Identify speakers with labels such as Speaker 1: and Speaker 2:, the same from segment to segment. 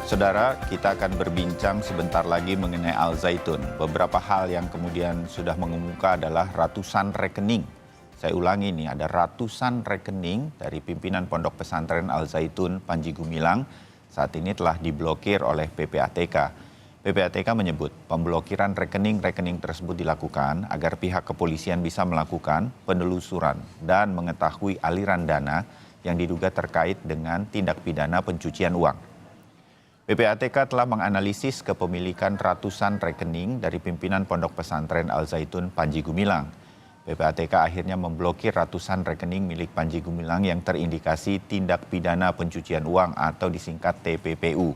Speaker 1: Saudara, kita akan berbincang sebentar lagi mengenai Al Zaitun. Beberapa hal yang kemudian sudah mengemuka adalah ratusan rekening. Saya ulangi nih, ada ratusan rekening dari pimpinan Pondok Pesantren Al Zaitun Panji Gumilang saat ini telah diblokir oleh PPATK. PPATK menyebut pemblokiran rekening-rekening tersebut dilakukan agar pihak kepolisian bisa melakukan penelusuran dan mengetahui aliran dana yang diduga terkait dengan tindak pidana pencucian uang. PPATK telah menganalisis kepemilikan ratusan rekening dari pimpinan Pondok Pesantren Al Zaitun Panji Gumilang. PPATK akhirnya memblokir ratusan rekening milik Panji Gumilang yang terindikasi tindak pidana pencucian uang atau disingkat TPPU.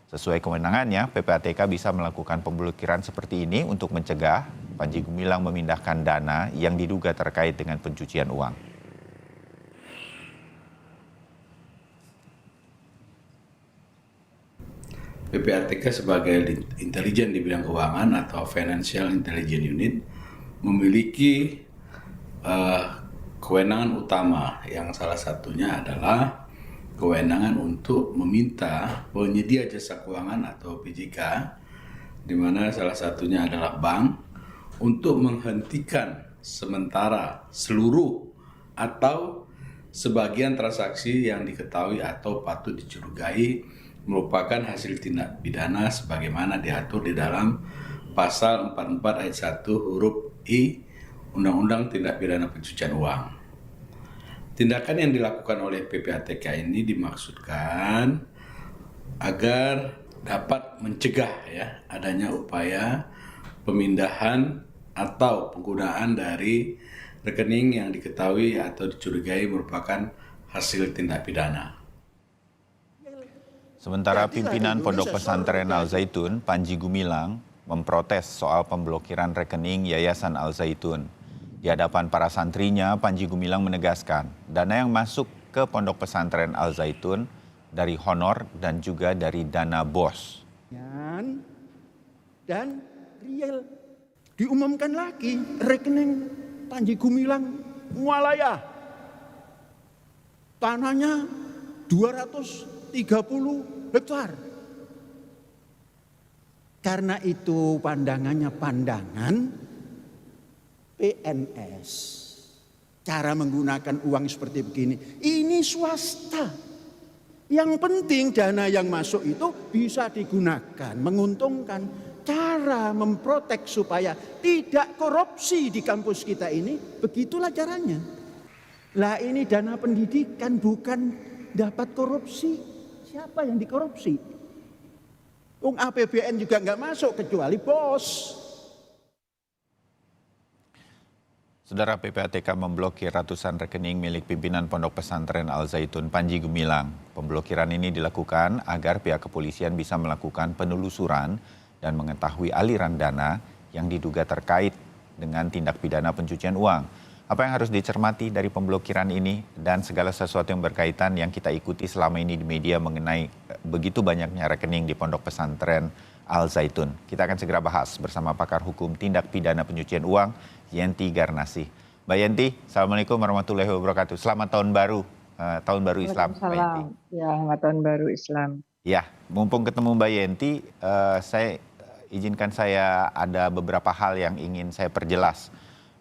Speaker 1: Sesuai kewenangannya, PPATK bisa melakukan pemblokiran seperti ini untuk mencegah Panji Gumilang memindahkan dana yang diduga terkait dengan pencucian uang.
Speaker 2: PPATK sebagai intelijen di bidang keuangan atau Financial Intelligence Unit memiliki kewenangan utama yang salah satunya adalah kewenangan untuk meminta penyedia jasa keuangan atau PJK, di mana salah satunya adalah bank, untuk menghentikan sementara seluruh atau sebagian transaksi yang diketahui atau patut dicurigai merupakan hasil tindak pidana sebagaimana diatur di dalam pasal 44 ayat 1 huruf I Undang-Undang Tindak Pidana Pencucian Uang. Tindakan yang dilakukan oleh PPATK ini dimaksudkan agar dapat mencegah adanya upaya pemindahan atau penggunaan dari rekening yang diketahui atau dicurigai merupakan hasil tindak pidana.
Speaker 1: Sementara pimpinan Pondok Pesantren Al Zaitun, Panji Gumilang, memprotes soal pemblokiran rekening Yayasan Al Zaitun. Di hadapan para santrinya, Panji Gumilang menegaskan dana yang masuk ke Pondok Pesantren Al Zaitun dari honor dan juga dari dana BOS.
Speaker 3: Dan real diumumkan lagi rekening Panji Gumilang Mualaya. Tanahnya 230 hektar. Karena itu pandangannya pandangan PNS. Cara menggunakan uang seperti begini, ini swasta. Yang penting dana yang masuk itu bisa digunakan, menguntungkan. Cara memprotek supaya tidak korupsi di kampus kita ini, begitulah caranya. Lah ini dana pendidikan bukan dapat korupsi. Siapa yang dikorupsi? APBN juga nggak masuk kecuali BOS.
Speaker 1: Saudara, PPATK memblokir ratusan rekening milik pimpinan Pondok Pesantren Al Zaitun Panji Gumilang. Pemblokiran ini dilakukan agar pihak kepolisian bisa melakukan penelusuran dan mengetahui aliran dana yang diduga terkait dengan tindak pidana pencucian uang. Apa yang harus dicermati dari pemblokiran ini dan segala sesuatu yang berkaitan yang kita ikuti selama ini di media mengenai begitu banyaknya rekening di Pondok Pesantren Al Zaitun. Kita akan segera bahas bersama pakar hukum tindak pidana pencucian uang, Yenti Garnasih. Mbak Yenti, Assalamualaikum warahmatullahi wabarakatuh. Selamat tahun baru Islam.
Speaker 4: Waalaikumsalam. Ya, selamat tahun baru Islam.
Speaker 1: Ya, mumpung ketemu Mbak Yenti, izinkan saya ada beberapa hal yang ingin saya perjelas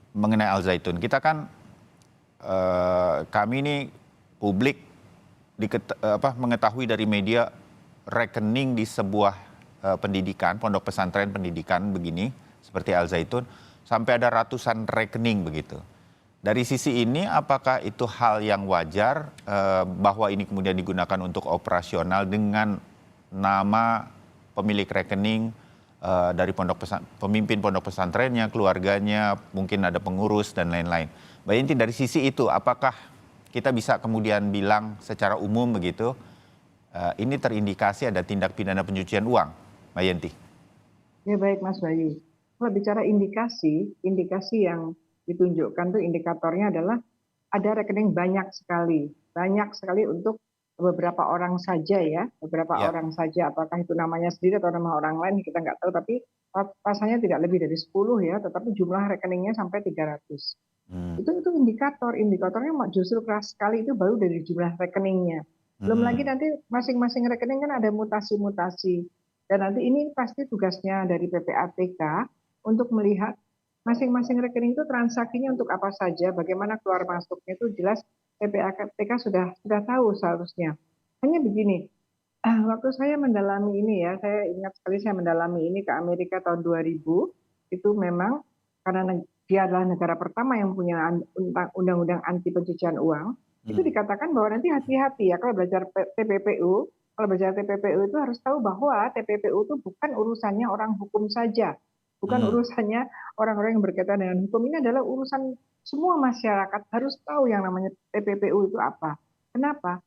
Speaker 1: mengenai Al Zaitun. Kita kan kami ini publik mengetahui dari media rekening di sebuah pendidikan, pondok pesantren pendidikan begini seperti Al Zaitun sampai ada ratusan rekening begitu. Dari sisi ini apakah itu hal yang wajar bahwa ini kemudian digunakan untuk operasional dengan nama pemilik rekening dari pemimpin pondok pesantrennya, keluarganya, mungkin ada pengurus dan lain-lain. Mbak Yenti, dari sisi itu apakah kita bisa kemudian bilang secara umum begitu ini terindikasi ada tindak pidana pencucian uang, Mbak Yenti?
Speaker 4: Ya baik Mas Bayu. Kalau bicara indikasi yang ditunjukkan tuh indikatornya adalah ada rekening banyak sekali untuk beberapa orang saja orang saja, apakah itu namanya sendiri atau nama orang lain kita nggak tahu, tapi pasalnya tidak lebih dari 10 ya, tetapi jumlah rekeningnya sampai 300. Itu indikatornya justru keras sekali itu baru dari jumlah rekeningnya. Belum lagi nanti masing-masing rekening kan ada mutasi-mutasi. Dan nanti ini pasti tugasnya dari PPATK untuk melihat masing-masing rekening itu transaksinya untuk apa saja, bagaimana keluar masuknya itu jelas PPATK sudah tahu seharusnya. Hanya begini, waktu saya mendalami ini ya, saya ingat sekali saya mendalami ini ke Amerika tahun 2000, itu memang karena dia adalah negara pertama yang punya undang-undang anti pencucian uang, itu dikatakan bahwa nanti hati-hati ya kalau belajar TPPU, kalau belajar TPPU itu harus tahu bahwa TPPU itu bukan urusannya orang hukum saja, bukan urusannya orang-orang yang berkaitan dengan hukum. Ini adalah urusan semua masyarakat harus tahu yang namanya TPPU itu apa. Kenapa?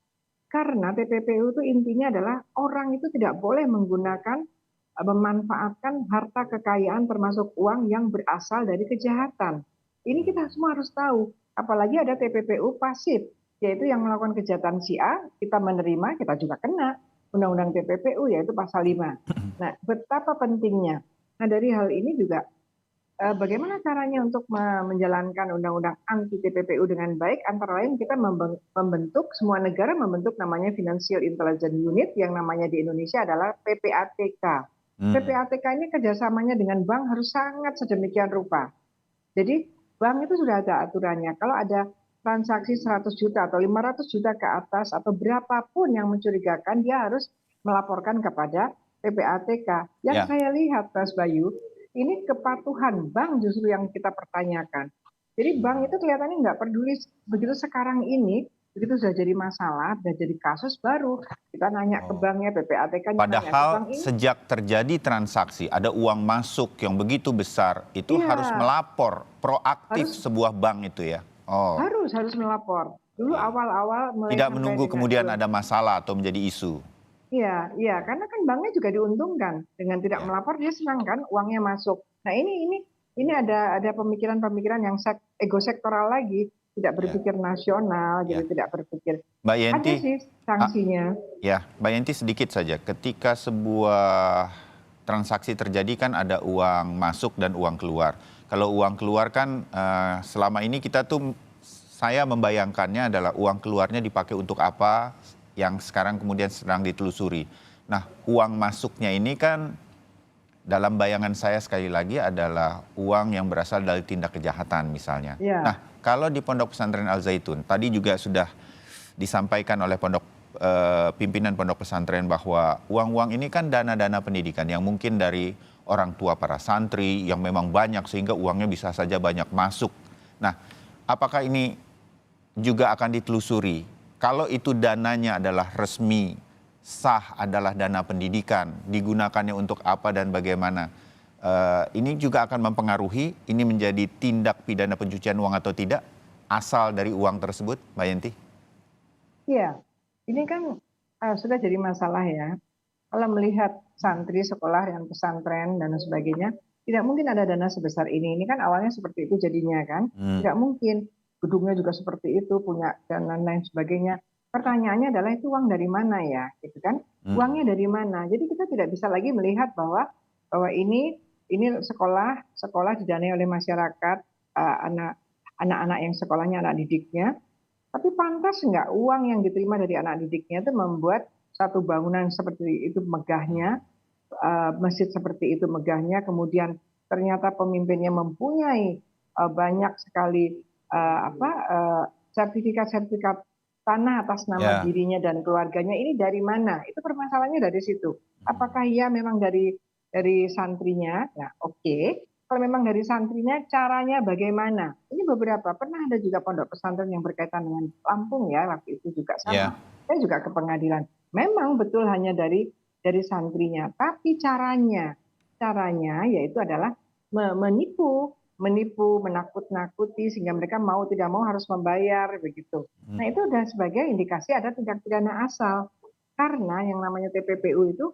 Speaker 4: Karena TPPU itu intinya adalah orang itu tidak boleh menggunakan memanfaatkan harta kekayaan termasuk uang yang berasal dari kejahatan. Ini kita semua harus tahu. Apalagi ada TPPU pasif, yaitu yang melakukan kejahatan si A, kita menerima, kita juga kena. Undang-undang TPPU yaitu pasal 5. Nah, betapa pentingnya. Nah, dari hal ini juga bagaimana caranya untuk menjalankan undang-undang anti TPPU dengan baik, antara lain kita membentuk, semua negara membentuk namanya Financial Intelligence Unit, yang namanya di Indonesia adalah PPATK. PPATK ini kerjasamanya dengan bank harus sangat sedemikian rupa. Jadi bank itu sudah ada aturannya, kalau ada transaksi 100 juta atau 500 juta ke atas atau berapapun yang mencurigakan, dia harus melaporkan kepada PPATK. Yang saya lihat, Mas Bayu, ini kepatuhan bank justru yang kita pertanyakan. Jadi bank itu kelihatannya nggak peduli, begitu sekarang ini, begitu sudah jadi masalah, sudah jadi kasus baru, kita nanya ke banknya, PPATK-nya nanya ke
Speaker 1: Padahal
Speaker 4: bank ini.
Speaker 1: sejak terjadi transaksi, ada uang masuk yang begitu besar, itu harus melapor, proaktif sebuah bank itu ya?
Speaker 4: Harus melapor. Dulu awal-awal mulai
Speaker 1: Tidak
Speaker 4: sampai
Speaker 1: menunggu
Speaker 4: dengan
Speaker 1: kemudian ada masalah atau menjadi isu.
Speaker 4: Iya, karena kan banknya juga diuntungkan dengan tidak melapor, dia senang kan uangnya masuk. Nah ini ada pemikiran-pemikiran yang ego sektoral lagi, tidak berpikir nasional, jadi tidak berpikir.
Speaker 1: Mbak Yenti,
Speaker 4: Ada sih sanksinya.
Speaker 1: Ya, Mbak Yenti sedikit saja. Ketika sebuah transaksi terjadi kan ada uang masuk dan uang keluar. Kalau uang keluar kan selama ini saya membayangkannya adalah uang keluarnya dipakai untuk apa yang sekarang kemudian sedang ditelusuri. Nah, uang masuknya ini kan dalam bayangan saya sekali lagi adalah uang yang berasal dari tindak kejahatan misalnya. Nah, kalau di Pondok Pesantren Al Zaitun, tadi juga sudah disampaikan oleh pimpinan Pondok Pesantren bahwa uang-uang ini kan dana-dana pendidikan yang mungkin dari orang tua para santri yang memang banyak sehingga uangnya bisa saja banyak masuk. Nah, apakah ini juga akan ditelusuri? Kalau itu dananya adalah resmi, sah adalah dana pendidikan, digunakannya untuk apa dan bagaimana? Ini juga akan mempengaruhi ini menjadi tindak pidana pencucian uang atau tidak, asal dari uang tersebut, Mbak Yenti?
Speaker 4: Iya, ini kan sudah jadi masalah ya. Kalau melihat santri sekolah yang pesantren dan sebagainya, tidak mungkin ada dana sebesar ini. Ini kan awalnya seperti itu jadinya kan. Tidak mungkin. Gedungnya juga seperti itu, punya dan lain sebagainya. Pertanyaannya adalah itu uang dari mana ya, gitu kan? Uangnya dari mana? Jadi kita tidak bisa lagi melihat bahwa ini sekolah didanai oleh masyarakat, anak-anak yang sekolahnya anak didiknya. Tapi pantas nggak uang yang diterima dari anak didiknya itu membuat satu bangunan seperti itu megahnya, masjid seperti itu megahnya, kemudian ternyata pemimpinnya mempunyai banyak sekali sertifikat tanah atas nama dirinya dan keluarganya. Ini dari mana? Itu permasalahannya dari situ. Apakah ia memang dari santrinya? Nah, oke. Kalau memang dari santrinya, caranya bagaimana? Ini beberapa. Pernah ada juga pondok pesantren yang berkaitan dengan Lampung ya, waktu itu juga sama. Saya juga ke pengadilan. Memang betul hanya dari santrinya, tapi caranya yaitu adalah menipu, menakut-nakuti sehingga mereka mau tidak mau harus membayar begitu. Nah, itu sudah sebagai indikasi ada tindak pidana asal. Karena yang namanya TPPU itu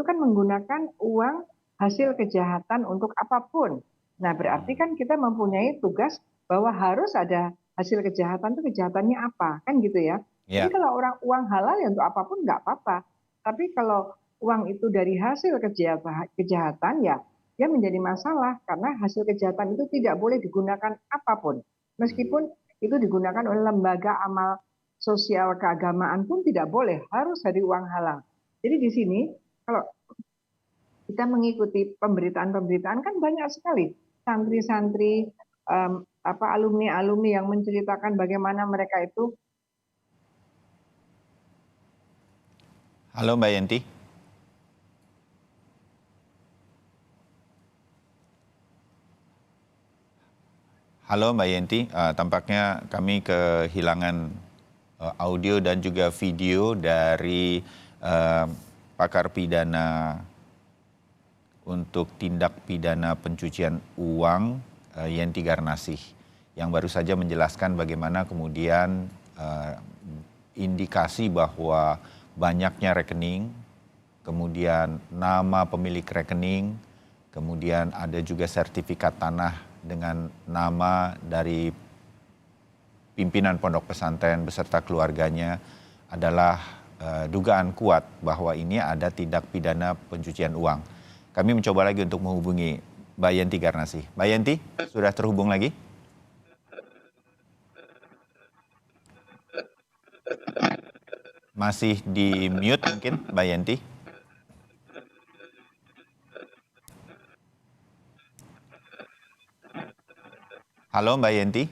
Speaker 4: kan menggunakan uang hasil kejahatan untuk apapun. Nah, berarti kan kita mempunyai tugas bahwa harus ada hasil kejahatan, itu kejahatannya apa, kan gitu ya. Jadi kalau uang halal ya untuk apapun nggak apa-apa. Tapi kalau uang itu dari hasil kejahatan ya dia menjadi masalah karena hasil kejahatan itu tidak boleh digunakan apapun. Meskipun itu digunakan oleh lembaga amal sosial keagamaan pun tidak boleh, harus dari uang halal. Jadi di sini kalau kita mengikuti pemberitaan-pemberitaan kan banyak sekali santri-santri, alumni-alumni yang menceritakan bagaimana mereka itu.
Speaker 1: Halo Mbak Yenti. Halo Mbak Yenti, tampaknya kami kehilangan audio dan juga video dari pakar pidana untuk tindak pidana pencucian uang Yenti Garnasih yang baru saja menjelaskan bagaimana kemudian indikasi bahwa banyaknya rekening, kemudian nama pemilik rekening, kemudian ada juga sertifikat tanah dengan nama dari pimpinan pondok pesantren beserta keluarganya adalah dugaan kuat bahwa ini ada tindak pidana pencucian uang. Kami mencoba lagi untuk menghubungi Mbak Yenti Garnasih. Mbak Yenti, sudah terhubung lagi? Masih di mute mungkin Mbak Yenti? Halo Mbak Yenti?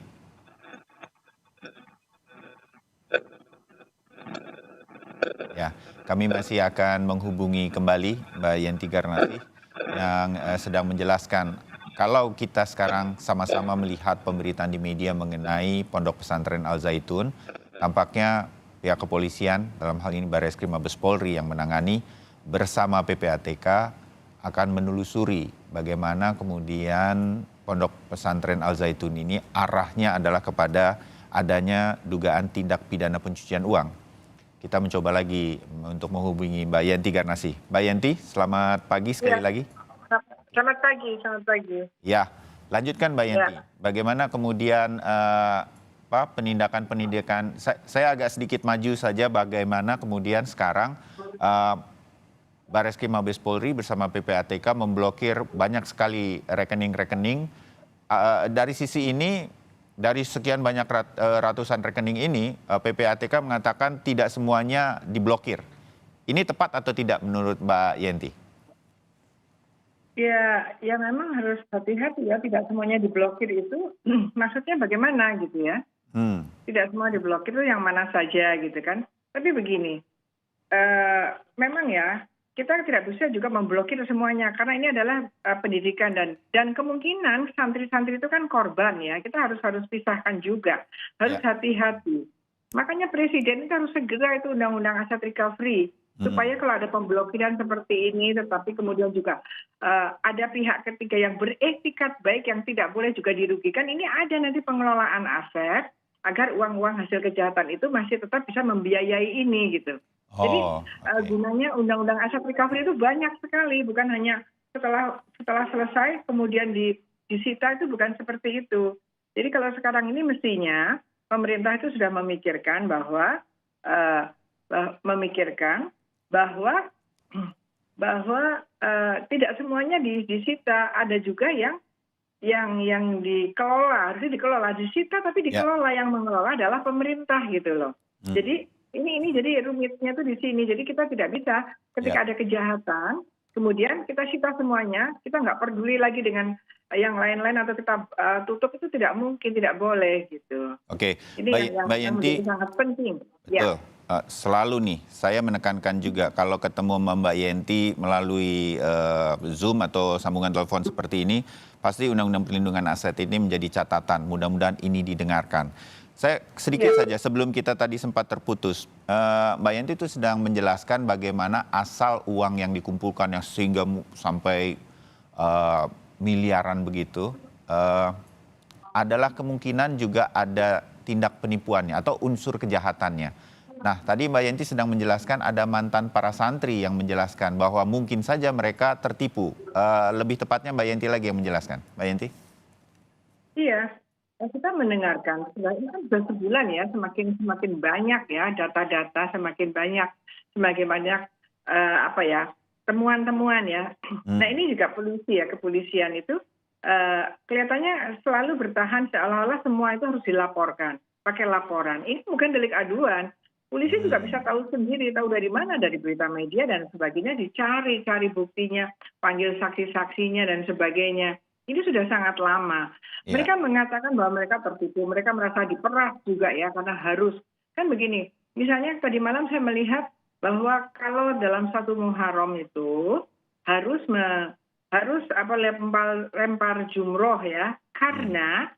Speaker 1: Ya, kami masih akan menghubungi kembali Mbak Yenti Garnasih yang sedang menjelaskan kalau kita sekarang sama-sama melihat pemberitaan di media mengenai Pondok Pesantren Al Zaitun, tampaknya pihak kepolisian, dalam hal ini Barreskrim Mabes Polri yang menangani bersama PPATK akan menelusuri bagaimana kemudian Pondok Pesantren Al Zaitun ini arahnya adalah kepada adanya dugaan tindak pidana pencucian uang. Kita mencoba lagi untuk menghubungi Mbak Yenti Garnasih. Mbak Yenti, selamat pagi sekali lagi.
Speaker 4: Selamat pagi.
Speaker 1: Ya, lanjutkan Mbak Yenti. Bagaimana kemudian penindakan, saya agak sedikit maju saja bagaimana kemudian sekarang Barreskrim Mabes Polri bersama PPATK memblokir banyak sekali rekening-rekening. Dari sisi ini, dari sekian banyak ratusan rekening ini, PPATK mengatakan tidak semuanya diblokir. Ini tepat atau tidak menurut Mbak Yenti?
Speaker 4: Ya memang harus hati-hati ya, tidak semuanya diblokir itu maksudnya bagaimana gitu ya. Tidak semua diblokir itu yang mana saja gitu kan. Tapi begini, memang ya kita tidak bisa juga memblokir semuanya karena ini adalah pendidikan dan kemungkinan santri-santri itu kan korban ya. Kita harus pisahkan juga, harus hati-hati. Makanya presiden itu harus segera itu undang-undang aset recovery supaya kalau ada pemblokiran seperti ini, tetapi kemudian juga ada pihak ketiga yang beretikat baik yang tidak boleh juga dirugikan. Ini ada nanti pengelolaan aset agar uang-uang hasil kejahatan itu masih tetap bisa membiayai ini gitu. Jadi gunanya undang-undang aset recovery itu banyak sekali, bukan hanya setelah selesai kemudian disita, itu bukan seperti itu. Jadi kalau sekarang ini mestinya pemerintah itu sudah memikirkan bahwa tidak semuanya disita, ada juga yang dikelola, harusnya dikelola, disita tapi dikelola, yang mengelola adalah pemerintah gitu loh. Jadi ini jadi rumitnya tuh di sini. Jadi kita tidak bisa ketika ada kejahatan, kemudian kita sita semuanya, kita nggak peduli lagi dengan yang lain-lain atau kita tutup, itu tidak mungkin, tidak boleh gitu.
Speaker 1: Oke,
Speaker 4: ini
Speaker 1: Mbak Yenti,
Speaker 4: sangat penting.
Speaker 1: Betul. Selalu nih, saya menekankan juga kalau ketemu sama Mbak Yenti melalui Zoom atau sambungan telepon seperti ini, pasti Undang-Undang Perlindungan Aset ini menjadi catatan. Mudah-mudahan ini didengarkan. Saya sedikit saja sebelum kita tadi sempat terputus, Mbak Yenti itu sedang menjelaskan bagaimana asal uang yang dikumpulkan yang sehingga sampai miliaran begitu, adalah kemungkinan juga ada tindak penipuannya atau unsur kejahatannya. Nah, tadi Mbak Yenti sedang menjelaskan ada mantan para santri yang menjelaskan bahwa mungkin saja mereka tertipu. Lebih tepatnya Mbak Yenti lagi yang menjelaskan. Mbak Yenti? Iya,
Speaker 4: kita mendengarkan, sebenarnya kan sudah sebulan ya, semakin banyak ya data-data, semakin banyak temuan-temuan ya. Nah ini juga kepolisian itu kelihatannya selalu bertahan seolah-olah semua itu harus dilaporkan. pakai laporan. Ini bukan delik aduan. Polisi juga bisa tahu sendiri, tahu dari mana, dari berita media dan sebagainya, cari buktinya, panggil saksi-saksinya dan sebagainya. Ini sudah sangat lama.
Speaker 1: Ya.
Speaker 4: Mereka mengatakan bahwa mereka tertipu, mereka merasa diperas juga ya, karena harus. Kan begini, misalnya tadi malam saya melihat bahwa kalau dalam satu Muharram itu harus lempar jumroh ya, karena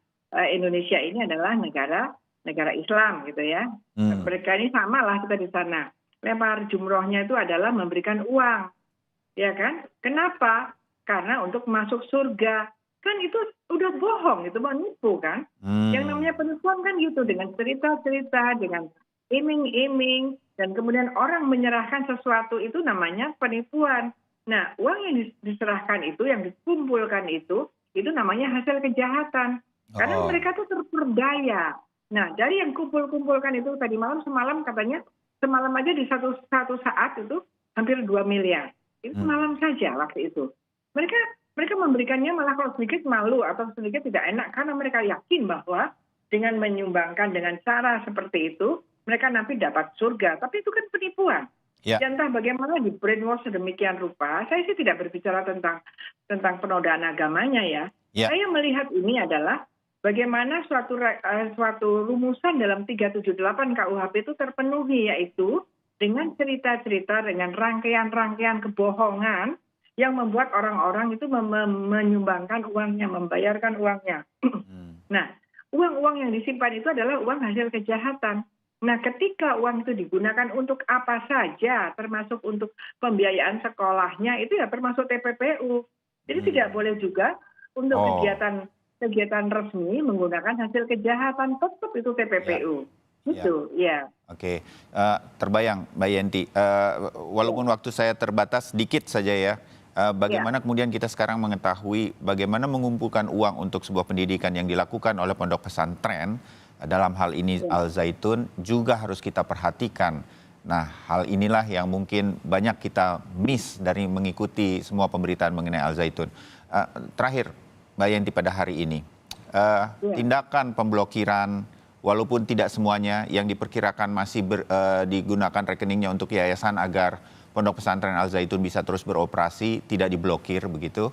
Speaker 4: Indonesia ini adalah negara Islam gitu ya. Mereka ini sama lah kita di sana. Lempar jumrohnya itu adalah memberikan uang, ya kan? Kenapa? Karena untuk masuk surga. Kan itu udah bohong, itu menipu kan? Yang namanya penipuan kan gitu, dengan cerita-cerita, dengan iming-iming, dan kemudian orang menyerahkan sesuatu itu namanya penipuan. Nah, uang yang diserahkan itu, yang dikumpulkan itu namanya hasil kejahatan. Karena mereka tuh terperdaya. Nah, dari yang kumpulkan itu tadi semalam katanya, semalam aja di satu saat itu hampir 2 miliar. Itu semalam saja waktu itu. Mereka memberikannya malah kalau sedikit malu atau sedikit tidak enak karena mereka yakin bahwa dengan menyumbangkan dengan cara seperti itu, mereka nanti dapat surga. Tapi itu kan penipuan. Ya. Dan entah bagaimana di brainwash sedemikian rupa, saya sih tidak berbicara tentang penodaan agamanya ya. Saya melihat ini adalah bagaimana suatu rumusan dalam 378 KUHP itu terpenuhi, yaitu dengan cerita-cerita, dengan rangkaian-rangkaian kebohongan yang membuat orang-orang itu menyumbangkan uangnya, membayarkan uangnya. Nah, uang-uang yang disimpan itu adalah uang hasil kejahatan. Nah, ketika uang itu digunakan untuk apa saja, termasuk untuk pembiayaan sekolahnya, itu ya termasuk TPPU. Jadi tidak boleh juga untuk kegiatan resmi menggunakan hasil kejahatan, tetap itu TPPU. Gitu, ya.
Speaker 1: Oke, terbayang Mbak Yenti, walaupun waktu saya terbatas sedikit saja ya, bagaimana kemudian kita sekarang mengetahui bagaimana mengumpulkan uang untuk sebuah pendidikan yang dilakukan oleh pondok pesantren, dalam hal ini Al Zaitun, juga harus kita perhatikan. Nah, hal inilah yang mungkin banyak kita miss dari mengikuti semua pemberitaan mengenai Al Zaitun. Terakhir, Mbak Yenti, pada hari ini, tindakan pemblokiran, walaupun tidak semuanya, yang diperkirakan masih digunakan rekeningnya untuk yayasan agar pondok pesantren Al Zaitun bisa terus beroperasi, tidak diblokir begitu.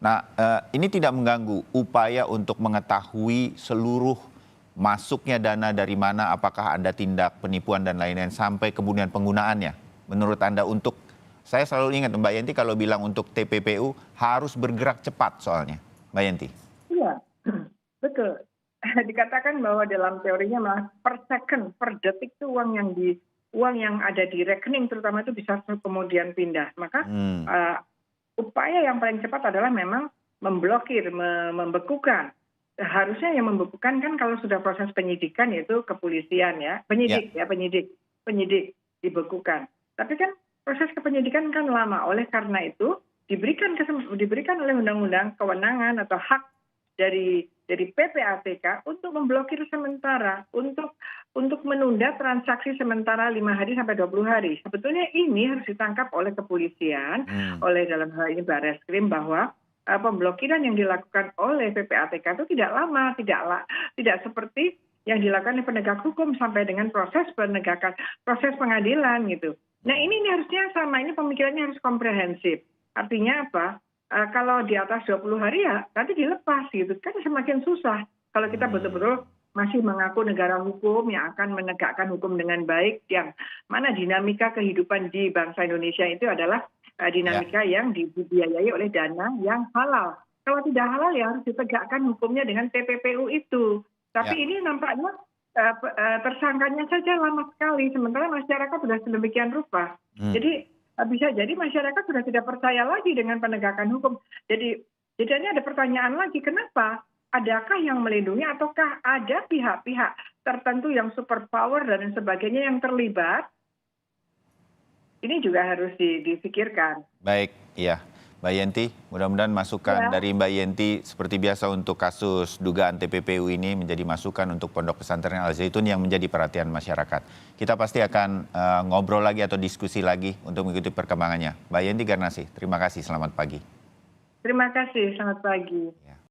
Speaker 1: Nah, ini tidak mengganggu upaya untuk mengetahui seluruh masuknya dana dari mana, apakah ada tindak penipuan dan lain-lain, sampai kemudian penggunaannya. Menurut Anda untuk, saya selalu ingat Mbak Yenti kalau bilang untuk TPPU harus bergerak cepat soalnya. Mbak Yenti.
Speaker 4: Iya, betul. Dikatakan bahwa dalam teorinya malah per second, per detik itu uang yang ada di rekening terutama itu bisa kemudian pindah. Maka upaya yang paling cepat adalah memang memblokir, membekukan. Harusnya yang membekukan kan kalau sudah proses penyidikan yaitu kepolisian ya, penyidik dibekukan. Tapi kan proses kepenyidikan kan lama, oleh karena itu diberikan oleh undang-undang kewenangan atau hak dari PPATK untuk memblokir sementara, untuk menunda transaksi sementara 5 hari sampai 20 hari. Sebetulnya ini harus ditangkap oleh kepolisian, oleh dalam hal ini Barreskrim, bahwa pemblokiran yang dilakukan oleh PPATK itu tidak lama, tidak seperti yang dilakukan oleh penegak hukum sampai dengan proses pengadilan gitu. Nah ini harusnya sama, ini pemikirannya harus komprehensif. Artinya apa? Kalau di atas 20 hari ya nanti dilepas gitu, kan semakin susah. Kalau kita betul-betul masih mengaku negara hukum yang akan menegakkan hukum dengan baik, yang mana dinamika kehidupan di bangsa Indonesia itu adalah dinamika yang dibiayai oleh dana yang halal. Kalau tidak halal ya harus ditegakkan hukumnya dengan TPPU itu. Tapi ini nampaknya tersangkanya saja lama sekali, sementara masyarakat sudah sedemikian rupa. Jadi bisa jadi masyarakat sudah tidak percaya lagi dengan penegakan hukum. Jadi ini ada pertanyaan lagi, kenapa? Adakah yang melindungi ataukah ada pihak-pihak tertentu yang super power dan sebagainya yang terlibat? Ini juga harus dipikirkan.
Speaker 1: Baik, iya. Mbak Yenti, mudah-mudahan masukan dari Mbak Yenti seperti biasa untuk kasus dugaan TPPU ini menjadi masukan untuk Pondok Pesantren Al Zaitun yang menjadi perhatian masyarakat. Kita pasti akan ngobrol lagi atau diskusi lagi untuk mengikuti perkembangannya. Mbak Yenti Garnasih, terima kasih, selamat pagi.
Speaker 4: Terima kasih, selamat pagi.